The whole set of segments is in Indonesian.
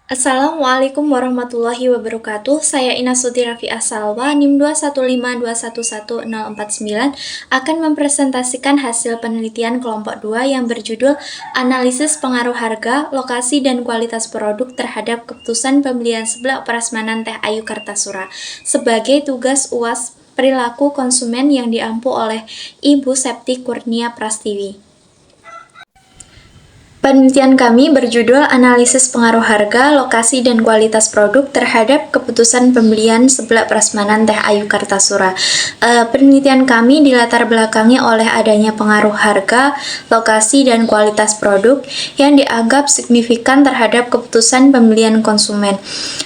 Assalamualaikum warahmatullahi wabarakatuh. Saya Inasuti Rafi'ah Salwa, NIM 215211049 akan mempresentasikan hasil penelitian kelompok 2 yang berjudul Analisis Pengaruh Harga, Lokasi, dan Kualitas Produk terhadap Keputusan Pembelian Seblak Prasmanan Teh Ayu Kartasura sebagai tugas UAS Perilaku Konsumen yang diampu oleh Ibu Septi Kurnia Prastiwi. Penelitian kami berjudul Analisis Pengaruh Harga, Lokasi, dan Kualitas Produk terhadap Keputusan Pembelian Seblak Prasmanan Teh Ayu Kartasura. Penelitian kami dilatar belakangi oleh adanya pengaruh harga, lokasi, dan kualitas produk yang dianggap signifikan terhadap keputusan pembelian konsumen.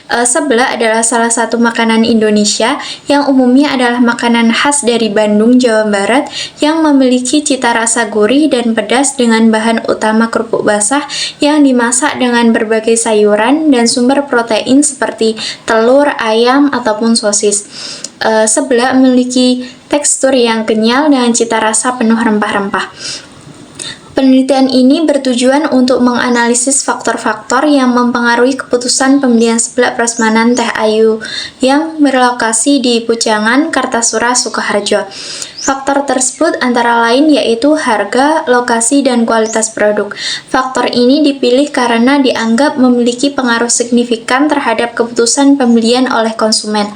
Seblak adalah salah satu makanan Indonesia yang umumnya adalah makanan khas dari Bandung, Jawa Barat yang memiliki cita rasa gurih dan pedas dengan bahan utama kerupuk basah yang dimasak dengan berbagai sayuran dan sumber protein seperti telur, ayam, ataupun sosis. Seblak memiliki tekstur yang kenyal dengan cita rasa penuh rempah-rempah. Penelitian ini bertujuan untuk menganalisis faktor-faktor yang mempengaruhi keputusan pembelian seblak prasmanan Teh Ayu yang berlokasi di Pujangan, Kartasura, Sukoharjo. Faktor tersebut antara lain yaitu harga, lokasi, dan kualitas produk. Faktor ini dipilih karena dianggap memiliki pengaruh signifikan terhadap keputusan pembelian oleh konsumen.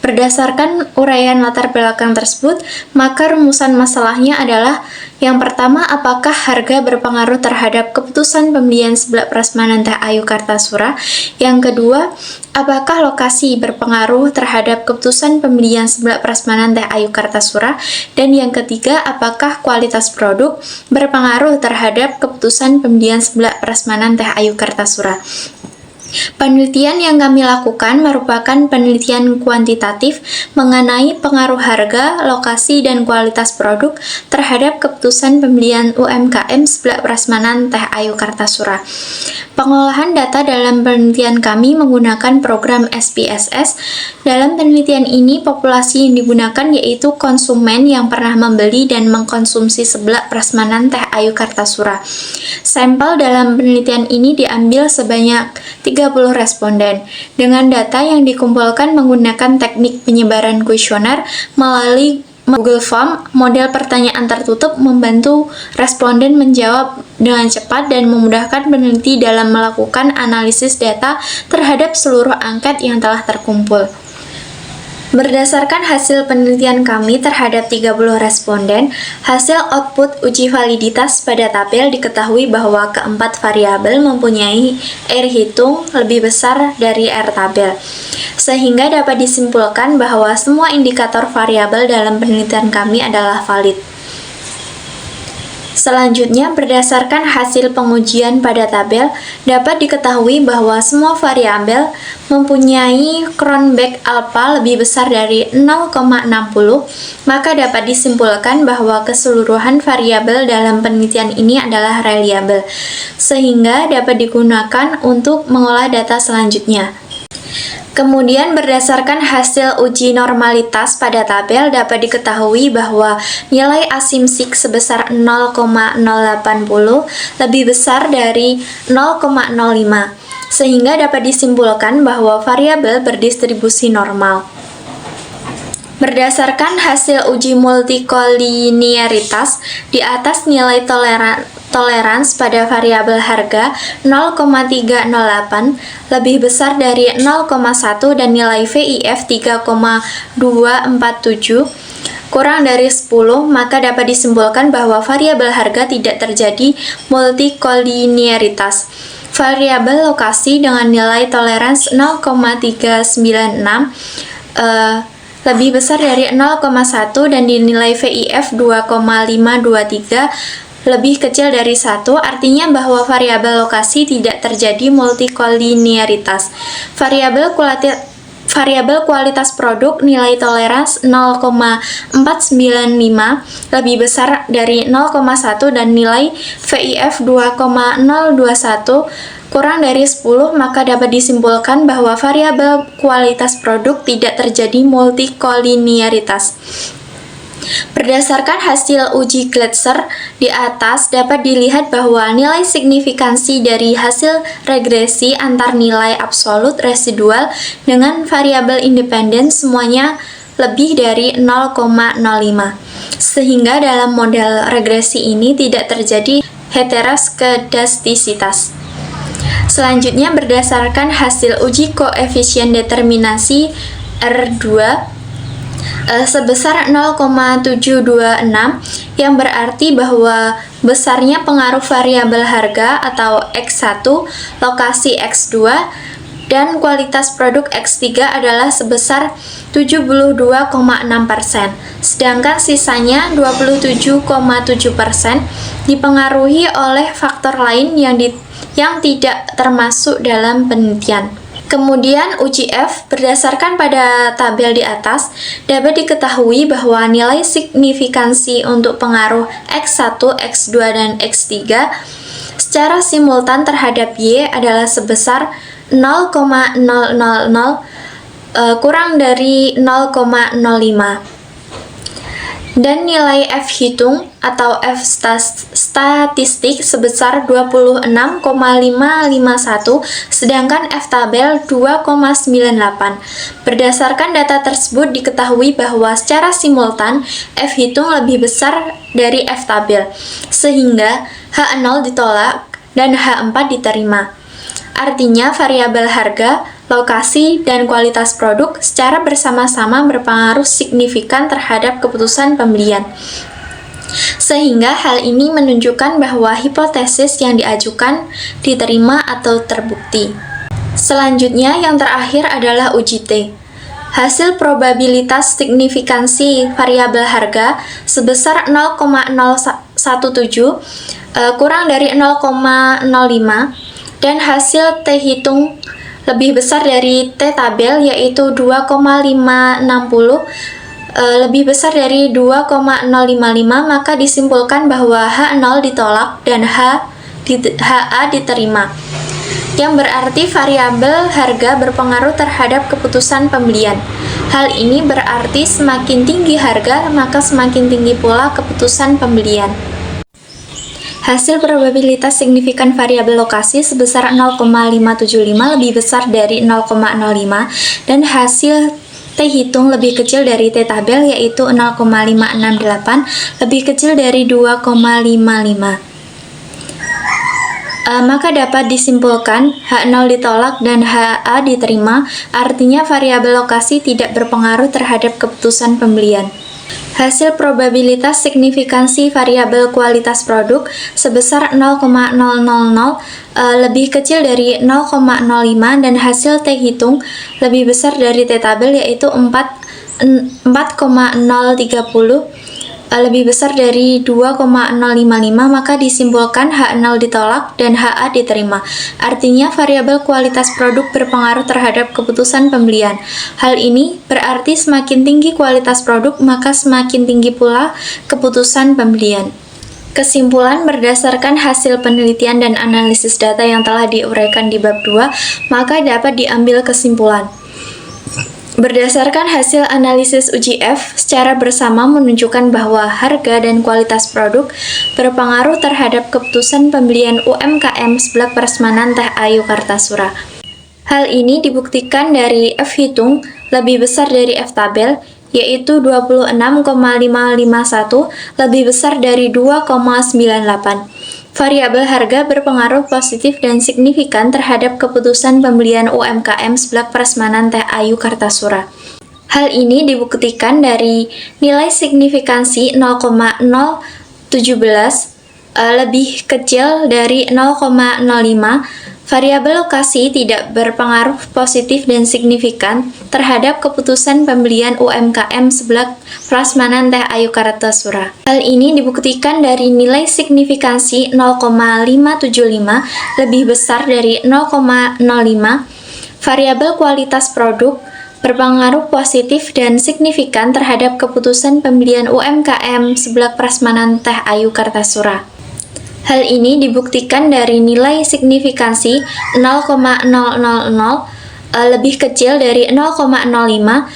Berdasarkan uraian latar belakang tersebut, maka rumusan masalahnya adalah yang pertama, apakah harga berpengaruh terhadap keputusan pembelian seblak prasmanan Teh Ayu Kartasura? Yang kedua, apakah lokasi berpengaruh terhadap keputusan pembelian seblak prasmanan Teh Ayu Kartasura? Dan yang ketiga, apakah kualitas produk berpengaruh terhadap keputusan pembelian seblak prasmanan Teh Ayu Kartasura? Penelitian yang kami lakukan merupakan penelitian kuantitatif mengenai pengaruh harga, lokasi, dan kualitas produk terhadap keputusan pembelian UMKM seblak prasmanan Teh Ayu Kartasura. Pengolahan data dalam penelitian kami menggunakan program SPSS. Dalam penelitian ini, populasi yang digunakan yaitu konsumen yang pernah membeli dan mengkonsumsi seblak prasmanan Teh Ayu Kartasura. Sampel dalam penelitian ini diambil sebanyak 30 responden. Dengan data yang dikumpulkan menggunakan teknik penyebaran kuesioner melalui Google Form, model pertanyaan tertutup membantu responden menjawab dengan cepat dan memudahkan peneliti dalam melakukan analisis data terhadap seluruh angket yang telah terkumpul. Berdasarkan hasil penelitian kami terhadap 30 responden, hasil output uji validitas pada tabel diketahui bahwa keempat variabel mempunyai R hitung lebih besar dari R tabel, sehingga dapat disimpulkan bahwa semua indikator variabel dalam penelitian kami adalah valid. Selanjutnya, berdasarkan hasil pengujian pada tabel, dapat diketahui bahwa semua variabel mempunyai Cronbach alpha lebih besar dari 0,60, maka dapat disimpulkan bahwa keseluruhan variabel dalam penelitian ini adalah reliabel, sehingga dapat digunakan untuk mengolah data selanjutnya. Kemudian berdasarkan hasil uji normalitas pada tabel dapat diketahui bahwa nilai asimsik sebesar 0,080 lebih besar dari 0,05, sehingga dapat disimpulkan bahwa variabel berdistribusi normal. Berdasarkan hasil uji multikolinearitas, di atas nilai tolerans pada variabel harga 0,308 lebih besar dari 0,1 dan nilai VIF 3,247 kurang dari 10, maka dapat disimpulkan bahwa variabel harga tidak terjadi multikolinearitas. Variabel lokasi dengan nilai tolerans 0,396 lebih besar dari 0,1 dan dinilai VIF 2,523 lebih kecil dari 1, artinya bahwa variabel lokasi tidak terjadi multikolinearitas. Variabel kualitas produk nilai tolerans 0,495 lebih besar dari 0,1 dan nilai VIF 2,021 kurang dari 10, maka dapat disimpulkan bahwa variabel kualitas produk tidak terjadi multikolinearitas. Berdasarkan hasil uji Glatzer di atas, dapat dilihat bahwa nilai signifikansi dari hasil regresi antar nilai absolut residual dengan variabel independen semuanya lebih dari 0,05. Sehingga dalam model regresi ini tidak terjadi heteroskedastisitas. Selanjutnya, berdasarkan hasil uji koefisien determinasi R2 sebesar 0,726 yang berarti bahwa besarnya pengaruh variabel harga atau X1, lokasi X2, dan kualitas produk X3 adalah sebesar 72,6%, sedangkan sisanya 27,7% dipengaruhi oleh faktor lain yang tidak termasuk dalam penelitian. Kemudian uji F berdasarkan pada tabel di atas dapat diketahui bahwa nilai signifikansi untuk pengaruh X1, X2, dan X3 secara simultan terhadap Y adalah sebesar 0,000 kurang dari 0,05. Dan nilai F hitung atau F statistik sebesar 26,551, sedangkan F tabel 2,98. Berdasarkan data tersebut diketahui bahwa secara simultan F hitung lebih besar dari F tabel, sehingga H0 ditolak dan H4 diterima. Artinya variabel harga, lokasi, dan kualitas produk secara bersama-sama berpengaruh signifikan terhadap keputusan pembelian. Sehingga hal ini menunjukkan bahwa hipotesis yang diajukan diterima atau terbukti. Selanjutnya, yang terakhir adalah uji T. Hasil probabilitas signifikansi variabel harga sebesar 0,017 kurang dari 0,05 dan hasil T hitung lebih besar dari T tabel yaitu 2,560 lebih besar dari 2,055, maka disimpulkan bahwa H0 ditolak dan HA diterima, yang berarti variabel harga berpengaruh terhadap keputusan pembelian. Hal ini berarti semakin tinggi harga, maka semakin tinggi pula keputusan pembelian. Hasil probabilitas signifikan variabel lokasi sebesar 0,575 lebih besar dari 0,05 dan hasil T hitung lebih kecil dari T tabel yaitu 0,568 lebih kecil dari 2,55. Maka dapat disimpulkan H0 ditolak dan HA diterima, artinya variabel lokasi tidak berpengaruh terhadap keputusan pembelian. Hasil probabilitas signifikansi variabel kualitas produk sebesar 0,000 lebih kecil dari 0,05 dan hasil T hitung lebih besar dari T tabel yaitu 4,030 lebih besar dari 2,055, maka disimpulkan H0 ditolak dan HA diterima. Artinya variabel kualitas produk berpengaruh terhadap keputusan pembelian. Hal ini berarti semakin tinggi kualitas produk, maka semakin tinggi pula keputusan pembelian. Kesimpulan berdasarkan hasil penelitian dan analisis data yang telah diuraikan di bab 2, maka dapat diambil kesimpulan. Berdasarkan hasil analisis uji F, secara bersama menunjukkan bahwa harga dan kualitas produk berpengaruh terhadap keputusan pembelian UMKM seblak prasmanan Teh Ayu Kartasura. Hal ini dibuktikan dari F hitung lebih besar dari F tabel, yaitu 26,551 lebih besar dari 2,98. Variabel harga berpengaruh positif dan signifikan terhadap keputusan pembelian UMKM seblak prasmanan Teh Ayu Kartasura. Hal ini dibuktikan dari nilai signifikansi 0,017 lebih kecil dari 0,05. Variabel lokasi tidak berpengaruh positif dan signifikan terhadap keputusan pembelian UMKM seblak prasmanan Teh Ayu Kartasura. Hal ini dibuktikan dari nilai signifikansi 0,575 lebih besar dari 0,05. Variabel kualitas produk berpengaruh positif dan signifikan terhadap keputusan pembelian UMKM seblak prasmanan Teh Ayu Kartasura. Hal ini dibuktikan dari nilai signifikansi 0,000 lebih kecil dari 0,05.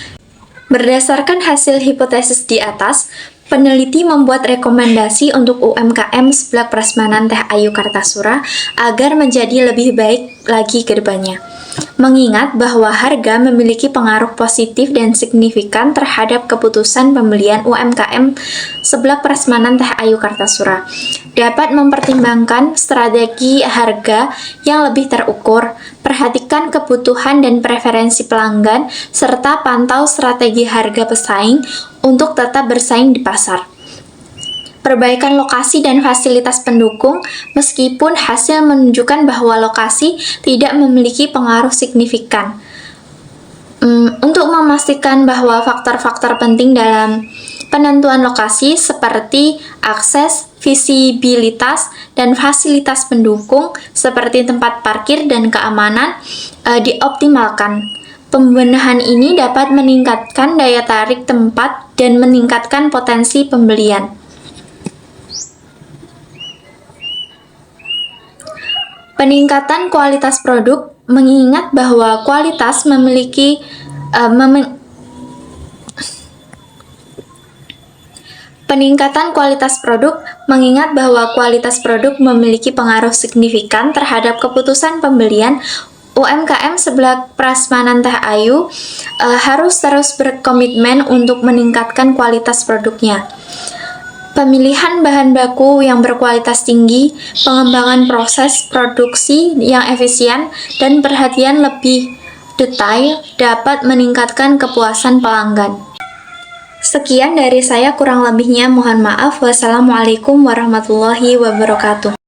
Berdasarkan hasil hipotesis di atas, Peneliti membuat rekomendasi untuk UMKM Seblak Prasmanan Teh Ayu Kartasura agar menjadi lebih baik lagi ke depannya. Mengingat bahwa harga memiliki pengaruh positif dan signifikan terhadap keputusan pembelian UMKM Seblak Prasmanan Teh Ayu Kartasura, dapat mempertimbangkan strategi harga yang lebih terukur, perhatikan kebutuhan dan preferensi pelanggan, serta pantau strategi harga pesaing untuk tetap bersaing di pasar. Perbaikan lokasi dan fasilitas pendukung, meskipun hasil menunjukkan bahwa lokasi tidak memiliki pengaruh signifikan. Untuk memastikan bahwa faktor-faktor penting dalam penentuan lokasi seperti akses, visibilitas, dan fasilitas pendukung seperti tempat parkir dan keamanan dioptimalkan. Pembenahan ini dapat meningkatkan daya tarik tempat dan meningkatkan potensi pembelian. Peningkatan kualitas produk, mengingat bahwa kualitas memiliki Peningkatan kualitas produk, mengingat bahwa kualitas produk memiliki pengaruh signifikan terhadap keputusan pembelian. UMKM Seblak Prasmanan Teh Ayu harus terus berkomitmen untuk meningkatkan kualitas produknya. Pemilihan bahan baku yang berkualitas tinggi, pengembangan proses produksi yang efisien, dan perhatian lebih detail dapat meningkatkan kepuasan pelanggan. Sekian dari saya, kurang lebihnya mohon maaf. Wassalamualaikum warahmatullahi wabarakatuh.